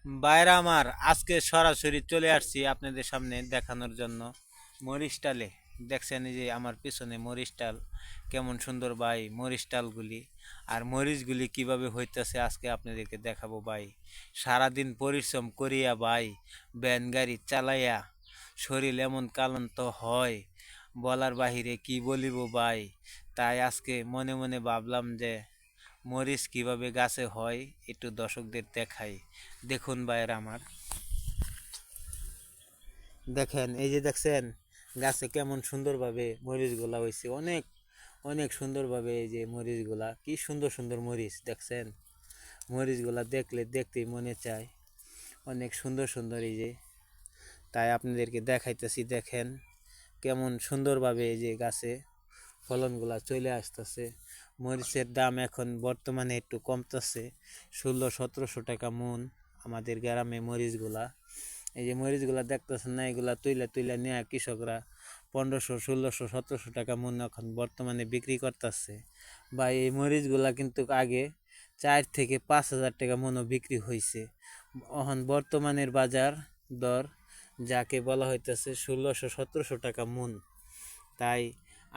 বাইরে আমার আজকে সরাসরি চলে আসছি আপনাদের সামনে দেখানোর জন্য মরিচ ডালে। দেখছেন এই যে আমার পিছনে মরিচ ডাল কেমন সুন্দর ভাই, মরিচ ডালগুলি আর মরিচগুলি কিভাবে হইতেছে আজকে আপনাদেরকে দেখাবো ভাই। সারাদিন পরিশ্রম করিয়া ভাই, ভ্যান গাড়ি চালাইয়া শরীর এমন ক্লান্ত হয় বলার বাহিরে কি বলিব ভাই। তাই আজকে মনে মনে ভাবলাম যে মরিচ কিভাবে গাছে হয় একটু দর্শকদের দেখাই। দেখুন ভাইয়ের আমার, দেখেন এই যে দেখছেন গাছে কেমন সুন্দরভাবে মরিচগুলা হয়েছে, অনেক অনেক সুন্দরভাবে। এই যে মরিচগুলা কি সুন্দর সুন্দর মরিচ দেখছেন, মরিচগুলা দেখলে দেখতেই মনে চায়, অনেক সুন্দর সুন্দর। এই যে তাই আপনাদেরকে দেখাইতেছি, দেখেন কেমন সুন্দরভাবে এই যে গাছে ফলনগুলা চলে আসতেছে। মরিচের দাম এখন বর্তমানে একটু কমতেছে, 1600-1700 টাকা মন আমাদের গ্রামে মরিচগুলা। এই যে মরিচগুলা দেখতেছেন না, এগুলা তুইলা তুইলা নেয়া কৃষকরা 1500, 1600, 1700 টাকা মন এখন বর্তমানে বিক্রি করতেছে। বা এই মরিচগুলা কিন্তু আগে 4 থেকে 5 হাজার টাকা মনও বিক্রি হয়েছে। এখন বর্তমানের বাজার দর যাকে বলা হইতেছে 1600, 1700 টাকা মন। তাই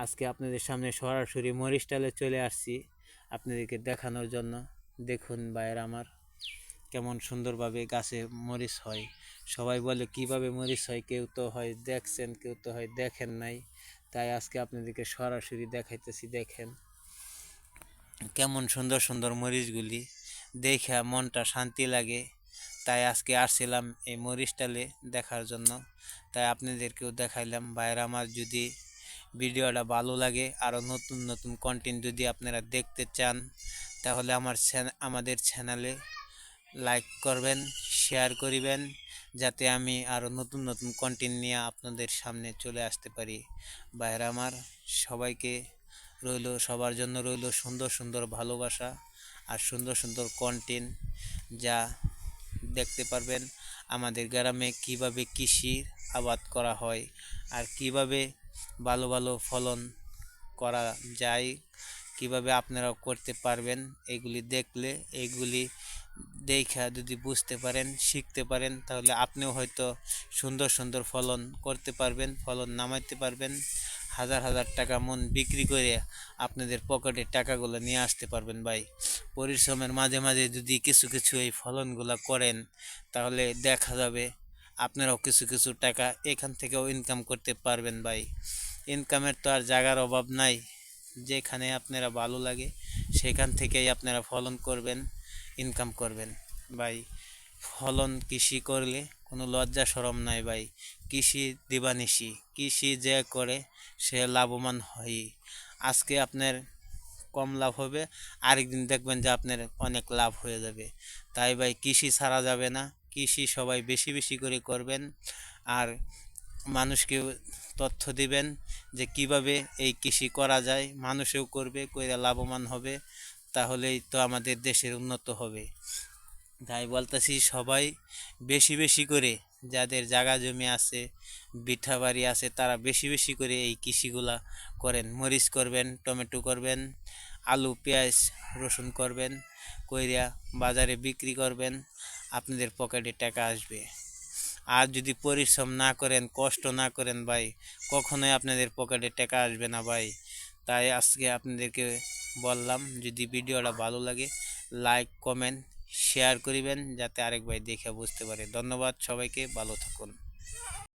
আজকে আপনাদের সামনে সরাসরি মরিচ ডালে চলে আসছি আপনাদেরকে দেখানোর জন্য। দেখুন ভাইয়ের আমার, কেমন সুন্দরভাবে গাছে মরিচ হয়। সবাই বলে কিভাবে মরিচ হয়, কেউ তো হয় দেখছেন, কেউ তো হয় দেখেন নাই। তাই আজকে আপনাদেরকে সরাসরি দেখাইতেছি। দেখেন কেমন সুন্দর সুন্দর মরিচগুলি, দেখা মনটা শান্তি লাগে। তাই আজকে আসছিলাম এই মরিচ ডালে দেখার জন্য, তাই আপনাদেরকেও দেখাইলাম। ভাইয়ের আমার, যদি ভিডিওটা ভালো লাগে, আরও নতুন নতুন কন্টেন্ট যদি আপনারা দেখতে চান, তাহলে আমাদের চ্যানেলে লাইক করবেন, শেয়ার করিবেন, যাতে আমি আরও নতুন নতুন কন্টেন্ট নিয়ে আপনাদের সামনে চলে আসতে পারি। ভাইয়েরা আমার, সবাইকে রইল, সবার জন্য রইল সুন্দর সুন্দর ভালোবাসা আর সুন্দর সুন্দর কন্টেন্ট, যা দেখতে পারবেন আমাদের গ্রামে কিভাবে কৃষির আবাদ করা হয় আর কিভাবে ভালো ভালো ফলন করা যায়, কিভাবে আপনারাও করতে পারবেন। এগুলি দেখলে, এগুলি দেখা যদি বুঝতে পারেন, শিখতে পারেন, তাহলে আপনিও হয়তো সুন্দর সুন্দর ফলন করতে পারবেন, ফলন নামাইতে পারবেন। হাজার হাজার টাকা মন বিক্রি করে আপনাদের পকেটে টাকাগুলো নিয়ে আসতে পারবেন ভাই। পরিশ্রমের মাঝে মাঝে যদি কিছু কিছু এই ফলনগুলো করেন, তাহলে দেখা যাবে আপনারাও কিছু কিছু টাকা এখান থেকেও ইনকাম করতে পারবেন ভাই। ইনকামের তো আর জায়গার অভাব নাই, যেখানে আপনারা ভালো লাগে সেখান থেকেই আপনারা ফলন করবেন, ইনকাম করবেন ভাই। ফলন কৃষি করলে কোনো লজ্জা শরম নাই ভাই। কৃষি দিবানিশি, কৃষি যে করে সে লাভবান হয়। আজকে আপনার কম লাভ হবে, আরেকদিন দেখবেন যে আপনার অনেক লাভ হয়ে যাবে। তাই ভাই কৃষি ছাড়া যাবে না, কৃষি সবাই বেশি বেশি করে করবেন। আর মানুষকে তথ্য দিবেন যে কিভাবে এই কৃষি করা যায়, মানুষেও করবে, কইরা লাভবান হবে, তাহলেই তো আমাদের দেশের উন্নত হবে। তাই বলতেছি, সবাই বেশি বেশি করে, যাদের জায়গা জমি আছে, বিঠা বাড়ি আছে, তারা বেশি বেশি করে এই কৃষিগুলা করেন। মরিচ করবেন, টমেটো করবেন, আলু পেঁয়াজ রসুন করবেন, কইরা বাজারে বিক্রি করবেন, আপনাদের পকেটে টাকা আসবে। আর যদি পরিশ্রম না করেন, কষ্ট না করেন ভাই, কখনোই আপনাদের পকেটে টাকা আসবে না ভাই। তাই আজকে আপনাদেরকে বললাম, যদি ভিডিওটা ভালো লাগে লাইক কমেন্ট শেয়ার করিবেন, যাতে আরেক ভাই দেখে বুঝতে পারে। ধন্যবাদ সবাইকে, ভালো থাকুন।